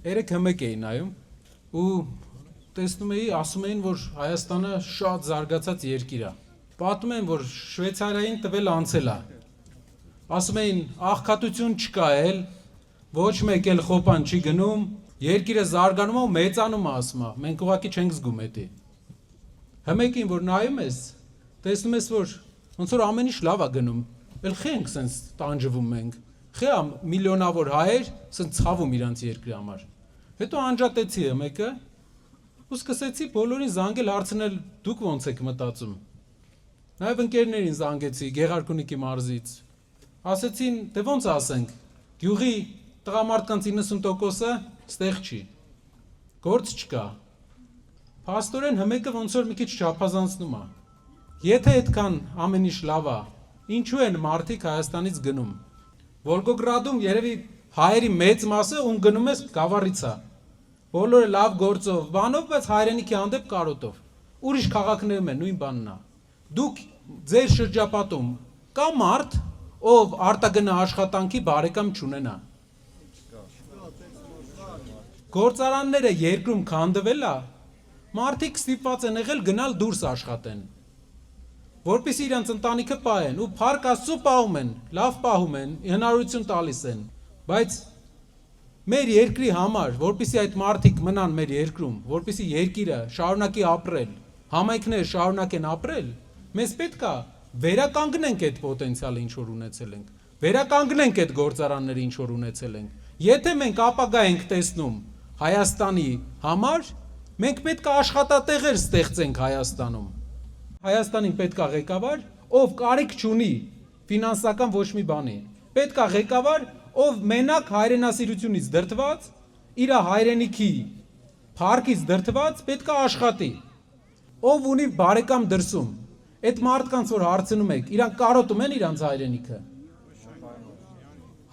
երեք հմեկ էի նայում ու տեսնում էի, ասում էին, որ Հայաստանը շատ զարգացած երկիր է։ Պատմում են, որ Շվեյցարիային տվել անցել է։ Ասում էին, աղքատություն չկա էլ, ոչ մեկ էլ խոպան չի գնում, երկիրը զարգանում է ու մեծանում է, ասում է, մենք ուղղակի չենք զգում էդի։ Հմեկին, որ նայում ես, տեսնում ես, որ ոնց որ ամեն ինչ լավ է գնում, էլ խի ենք սենց տանջվում մենք, խի միլիոնավոր հայեր սենց ցավում իրանց երկրի համար։ Հետո անջատեցի հմեկը ու սկսեցի բոլորին զանգել հարցնել դուք ոնց եք մտածում։ Նաև ընկերներին զանգեցի Գեղարքունիքի մարզից։ Ասեցին, դե ոնց ասենք, գյուղի տղամարդկանց 90%-ը ստեղ չի։ Գործ չկա։ Փաստորեն հմեկը ոնց որ մի քիչ չափազանցնում է։ Եթե այդքան ամեն ինչ լավ է, ինչու են մարդիկ Հայաստանից գնում։ Վոլգոգրադում երևի հայերի մեծ մասը ում գնում ես գավառից է։ Բոլորը լավ գործով, բանով, բայց հայրենիքի հանդեպ կարոտով։ Ուրիշ քաղաքներում է նույն բանն է։ Դուք ձեր շրջապատում կա մարդ, ով արտագնա աշխատանքի բարեկամ չունենա։ Գործարանները երկրում քանդվել է, մարդիկ ստիպված են եղել գնալ դուրս աշխատեն։ Որպեսզի իրենց ընտանիքը պահեն ու փառք Աստծո պահում են, լավ պահում են, հնարավորություն տալիս են, բայց մեր երկրի համար, որպեսզի այդ մարդիկ մնան մեր երկրում, որպեսզի երկիրը շարունակի ապրել, համայնքները շարունակեն ապրել, մեզ պետք է վերականգնենք այդ պոտենցիալը, ինչ որ ունեցել ենք, վերականգնենք այդ գործարանները, ինչ որ ունեցել ենք։ Եթե մենք ապագա ենք տեսնում Հայաստանի համար, մենք պետք է աշխատատեղեր ստեղծենք Հայաստանում։ Հայաստանին պետք է ղեկավար, ով կարիք չունի ֆինանսական ոչ մի բանի։ Պետք է ղեկավար, ով մենակ հայրենասիրությունից դրդված, իր հայրենիքի փառքից դրդված պետք է աշխատի։ Ով ունի բարեկամ դրսում, այդ մարդկանց որ հարցնում եք, իրանք կարոտում են իրանց հայրենիքը։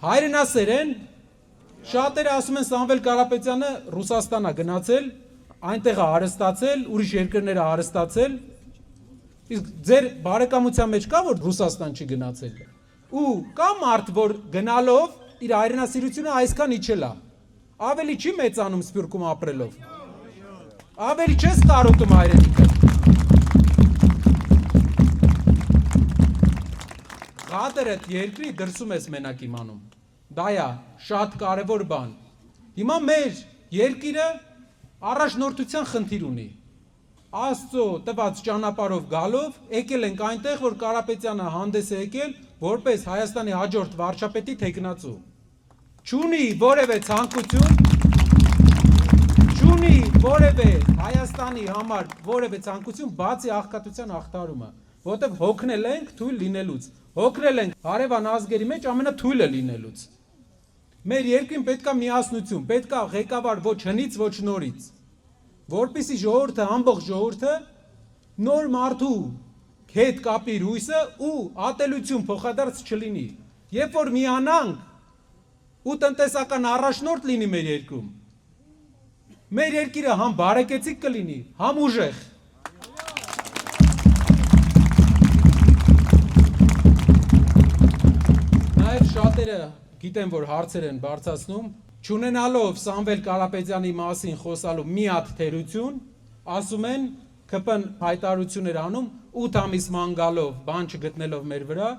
Հայրենասեր են, շատերը ասում են Սամվել Կարապետյանը Ռուսաստան է գնացել, այնտեղ է հարստացել, ուրիշ երկրներ է հարստացել։ Իսկ ձեր բարեկամության մեջ կա որ Ռուսաստան չի գնացել։ Ու կա մարդ, որ գնալով իր հայրենասիրությունը այսքան իջել է։ Ավելի չի մեծանում Սփյուռքում ապրելով։ Ավելի չես կարոտում հայրենիքը։ Ղադրդ երկրի դրսում ես մենակ իմանում։ Դա է շատ կարևոր բան։ Հիմա մեր երկիրը առաջնորդության խնդիր ունի։ Աստծո տված ճանապարհով գալով եկել ենք այնտեղ, որ Կարապետյանը հանդես է եկել որպես Հայաստանի հաջորդ վարչապետի թեկնածու։ Չունի որևէ ցանկություն, չունի որևէ Հայաստանի համար որևէ ցանկություն բացի աղքատության աղտարումը, որտեղ հոգնել ենք թույլ լինելուց, հոգնել ենք հարևան ազգերի մեջ ամենաթույլը լինելուց։ Մեր երկրին պետք է միասնություն, պետք է ղեկավար ոչ հնից, ոչ նորից, որպեսզի ժողովուրդը, ամբողջ ժողովուրդը նոր մարդու հետ կապի հույսը ու ատելություն փոխադարձ չլինի։ Երբ որ միանանք ու տնտեսական առաջնորդ լինի մեր երկրում, մեր երկիրը համ բարեկեցիկ կլինի, համ ուժեղ։ Նաև շատերը գիտեն, որ հարցեր են բարձրացնում, չունենալով Սամվել Կարապետյանի մասին խոսալու մի հատ թերություն, ասում են ԿՊ-ն հայտարարություն էր անում 8 ամիս ման գալով, բան չգտնելով մեր վրա,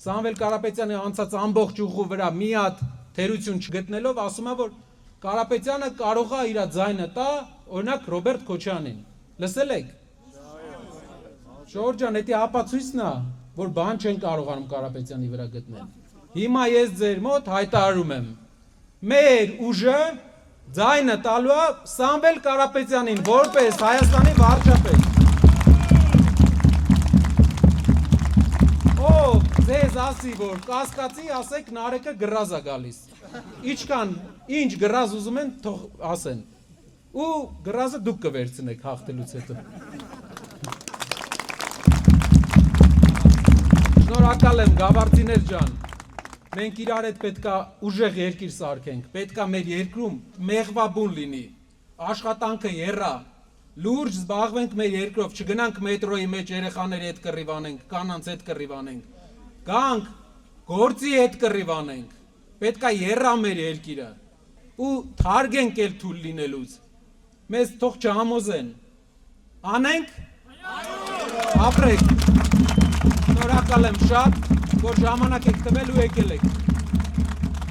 Սամվել Կարապետյանի անցած ամբողջ ուղու վրա մի հատ թերություն չգտնելով, ասում է, որ Կարապետյանը կարող է իր ձայնը տա, օրինակ Ռոբերտ Քոչյանին։ Լսել եք։ Ժողովուրդ ջան, դա ապացույցն է, որ բան չեն կարողանում Կարապետյանի վրա գտնել։ Հիմա ես ձեր մոտ հայտարարում եմ, մեր ուժը ձայնը տալու է Սամվել Կարապետյանին որպես Հայաստանի վարչապետ։ Ով ձեզ ասի, որ կասկածի, ասեք Նարեկը գրազ է գալիս։ Ինչքան ինչ գրազ ուզում են, թող ասեն։ Ու գրազը դուք կվերցնեք հաղթելուց հետո։ Շնորհակալ եմ գավառցիներ ջան։ Մենք իրար հետ պետք է ուժեղ երկիր սարքենք, պետք է մեր երկրում մեղվաբուն լինի, աշխատանքը եռա, լուրջ զբաղվենք մեր երկրով, չգնանք մետրոյի մեջ երեխաների հետ կռիվանենք, կանանց հետ կռիվանենք, գանք գործի հետ կռիվանենք, պետք է եռա մեր երկիրը, ու թարգենք էլ թույլ լինելուց։ Մեզ թող չհամոզեն։ Անենք։ Ապրեք։ Շնորհակալ եմ շատ, որ ժամանակ եք տվել ու եկել եք։